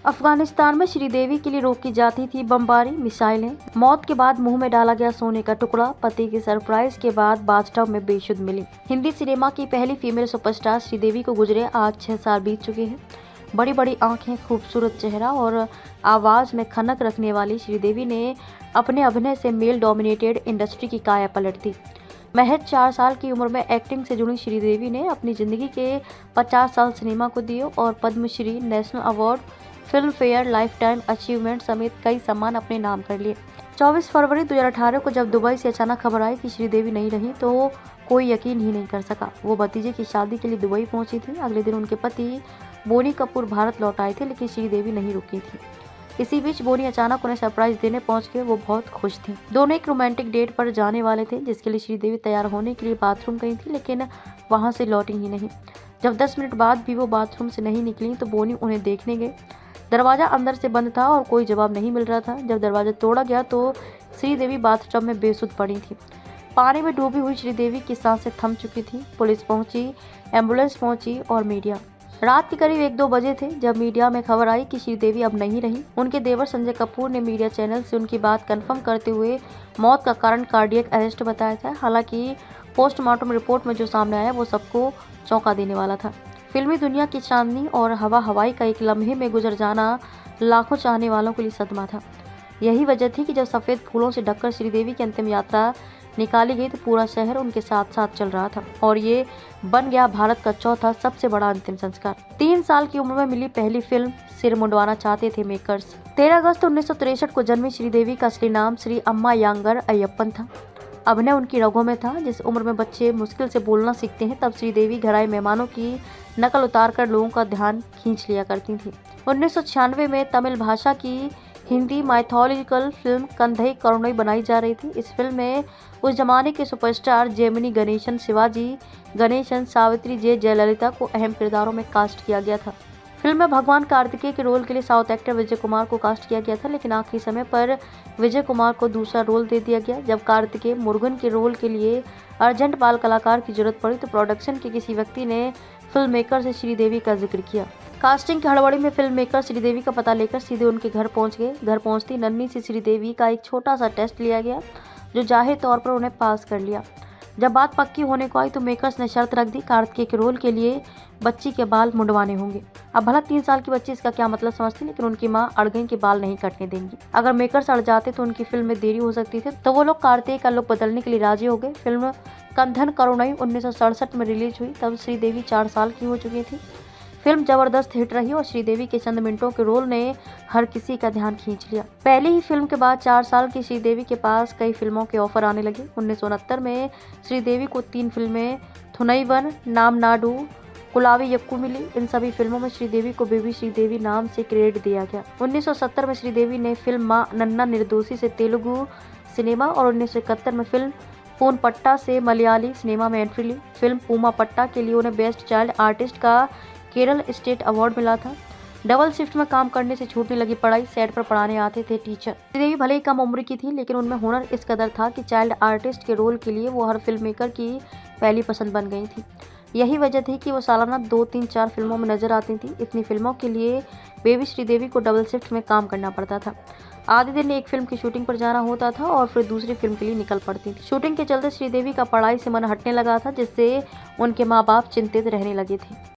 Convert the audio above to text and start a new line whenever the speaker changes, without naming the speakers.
अफगानिस्तान में श्रीदेवी के लिए रोकी जाती थी बमबारी, मिसाइलें। मौत के बाद मुंह में डाला गया सोने का टुकड़ा। पति के सरप्राइज के बाद बाथटब में बेशुद्ध मिली। हिंदी सिनेमा की पहली फीमेल सुपरस्टार श्रीदेवी को गुजरे आज 6 साल बीत चुके हैं। बड़ी बड़ी आंखें, खूबसूरत चेहरा और आवाज में खनक रखने वाली श्रीदेवी ने अपने अभिनय से मेल डोमिनेटेड इंडस्ट्री की काया पलट दी। महज 4 साल की उम्र में एक्टिंग से जुड़ी श्रीदेवी ने अपनी जिंदगी के 50 साल सिनेमा को दिए और Padmashri, national award, Filmfare, life time achievement समेत कई सम्मान अपने नाम कर लिए। 24 फरवरी 2018 को जब दुबई से अचानक खबर आई कि श्रीदेवी नहीं रही तो कोई यकीन ही नहीं कर सका। वो भतीजे की शादी के लिए दुबई पहुंची थी। अगले दिन उनके पति बोनी कपूर भारत लौट आए थे, लेकिन श्रीदेवी नहीं रुकी थी। इसी बीच बोनी अचानक उन्हें सरप्राइज देने पहुंच गए। वो बहुत खुश थी। दोनों एक रोमांटिक डेट पर जाने वाले थे, जिसके लिए श्रीदेवी तैयार होने के लिए बाथरूम गई थी, लेकिन वहां से लौटी ही नहीं। जब 10 मिनट बाद भी वो बाथरूम से नहीं निकली तो बोनी उन्हें देखने गए। दरवाजा अंदर से बंद था और कोई जवाब नहीं मिल रहा था। जब दरवाजा तोड़ा गया तो श्रीदेवी बाथटब में बेसुध पड़ी थी। पानी में डूबी हुई श्रीदेवी की सांसें थम चुकी थी। पुलिस पहुंची, एम्बुलेंस पहुंची और मीडिया। रात के करीब 1-2 बजे थे जब मीडिया में खबर आई कि श्रीदेवी अब नहीं रही। उनके देवर संजय कपूर ने मीडिया चैनल से उनकी बात कंफर्म करते हुए मौत का कारण कार्डियक अरेस्ट बताया था। हालांकि पोस्टमार्टम रिपोर्ट में जो सामने आया वो सबको चौंका देने वाला था। फिल्मी दुनिया की चांदनी और हवाई का एक लम्हे में गुजर जाना लाखों चाहने वालों के लिए सदमा था। यही वजह थी कि जब सफ़ेद फूलों से ढककर श्रीदेवी की अंतिम यात्रा निकाली गई तो पूरा शहर उनके साथ साथ चल रहा था और ये बन गया भारत का चौथा सबसे बड़ा अंतिम संस्कार। 3 साल की उम्र में मिली पहली फिल्म, सिर मुंडवाना चाहते थे मेकर्स। 13 अगस्त 1963 को जन्मी श्रीदेवी का असली नाम श्री अम्मा यांगर अय्यप्पन था। अभिनय उनकी रगों में था। जिस उम्र में बच्चे मुश्किल से बोलना सीखते हैं, तब श्रीदेवी घर आए मेहमानों की नकल उतारकर लोगों का ध्यान खींच लिया करती थी। 1996 में तमिल भाषा की हिंदी माइथोलॉजिकल फिल्म कंधई करुणई बनाई जा रही थी। इस फिल्म में उस जमाने के सुपरस्टार जेमिनी गणेशन, शिवाजी गणेशन, सावित्री जे जयललिता को अहम किरदारों में कास्ट किया गया था। फिल्म में भगवान कार्तिकेय के रोल के लिए साउथ एक्टर विजय कुमार को कास्ट किया गया था, लेकिन आखिरी समय पर विजय कुमार को दूसरा रोल दे दिया गया। जब कार्तिकेय मुरुगन के रोल के लिए अर्जेंट बाल कलाकार की जरूरत पड़ी तो प्रोडक्शन के किसी व्यक्ति ने फिल्म मेकर से श्रीदेवी का जिक्र किया। कास्टिंग की हड़बड़ी में फिल्म मेकर श्रीदेवी का पता लेकर सीधे उनके घर पहुंच गए। घर पहुंचती नन्ही सी श्रीदेवी का एक छोटा सा टेस्ट लिया गया, जो जाहिर तौर पर उन्हें पास कर लिया। जब बात पक्की होने को आई तो मेकर्स ने शर्त रख दी, कार्तिकेय के रोल के लिए बच्ची के बाल मुंडवाने होंगे। अब भला 3 साल की बच्ची इसका क्या मतलब समझती, लेकिन उनकी मां अड़ गई कि बाल नहीं कटने देंगी। अगर मेकर्स अड़ जाते तो उनकी फिल्म में देरी हो सकती थी, तो वो लोग कार्तिकेय का लुक बदलने के लिए राजी हो गए। फिल्म कंधन करुणई 1967 में रिलीज हुई। तब श्रीदेवी 4 साल की हो चुकी थी। फिल्म जबरदस्त हिट रही और श्रीदेवी के चंद मिनटों के रोल ने हर किसी का ध्यान खींच लिया। पहली ही फिल्म के बाद 4 साल की श्रीदेवी के पास कई फिल्मों के ऑफर आने लगे। 1969 में श्रीदेवी को 3 फिल्में थुनैवन, नाम नाडू, कुलावी यक्कू मिली। इन सभी फिल्मों में श्रीदेवी को बेबी श्रीदेवी नाम से क्रेडिट दिया गया। 1970 में श्रीदेवी ने फिल्म मां नन्ना निर्दोषी से तेलुगु सिनेमा और 1971 में फिल्म पून पट्टा से मलयाली सिनेमा में एंट्री ली। फिल्म पूमा पट्टा के लिए उन्हें बेस्ट चाइल्ड आर्टिस्ट का केरल स्टेट अवार्ड मिला था। डबल शिफ्ट में काम करने से छूटने लगी पढ़ाई, सेट पर पढ़ाने आते थे टीचर। श्रीदेवी भले ही कम उम्र की थी, लेकिन उनमें हुनर इस कदर था कि चाइल्ड आर्टिस्ट के रोल के लिए वो हर फिल्म मेकर की पहली पसंद बन गई थी। यही वजह थी कि वो सालाना 2, 3, 4 फिल्मों में नजर आती थी। इतनी फिल्मों के लिए बेबी श्रीदेवी को डबल शिफ्ट में काम करना पड़ता था। आधे दिन एक फिल्म की शूटिंग पर जाना होता था और फिर दूसरी फिल्म के लिए निकल पड़ती थी। शूटिंग के चलते श्रीदेवी का पढ़ाई से मन हटने लगा था, जिससे उनके माँ बाप चिंतित रहने लगे थे।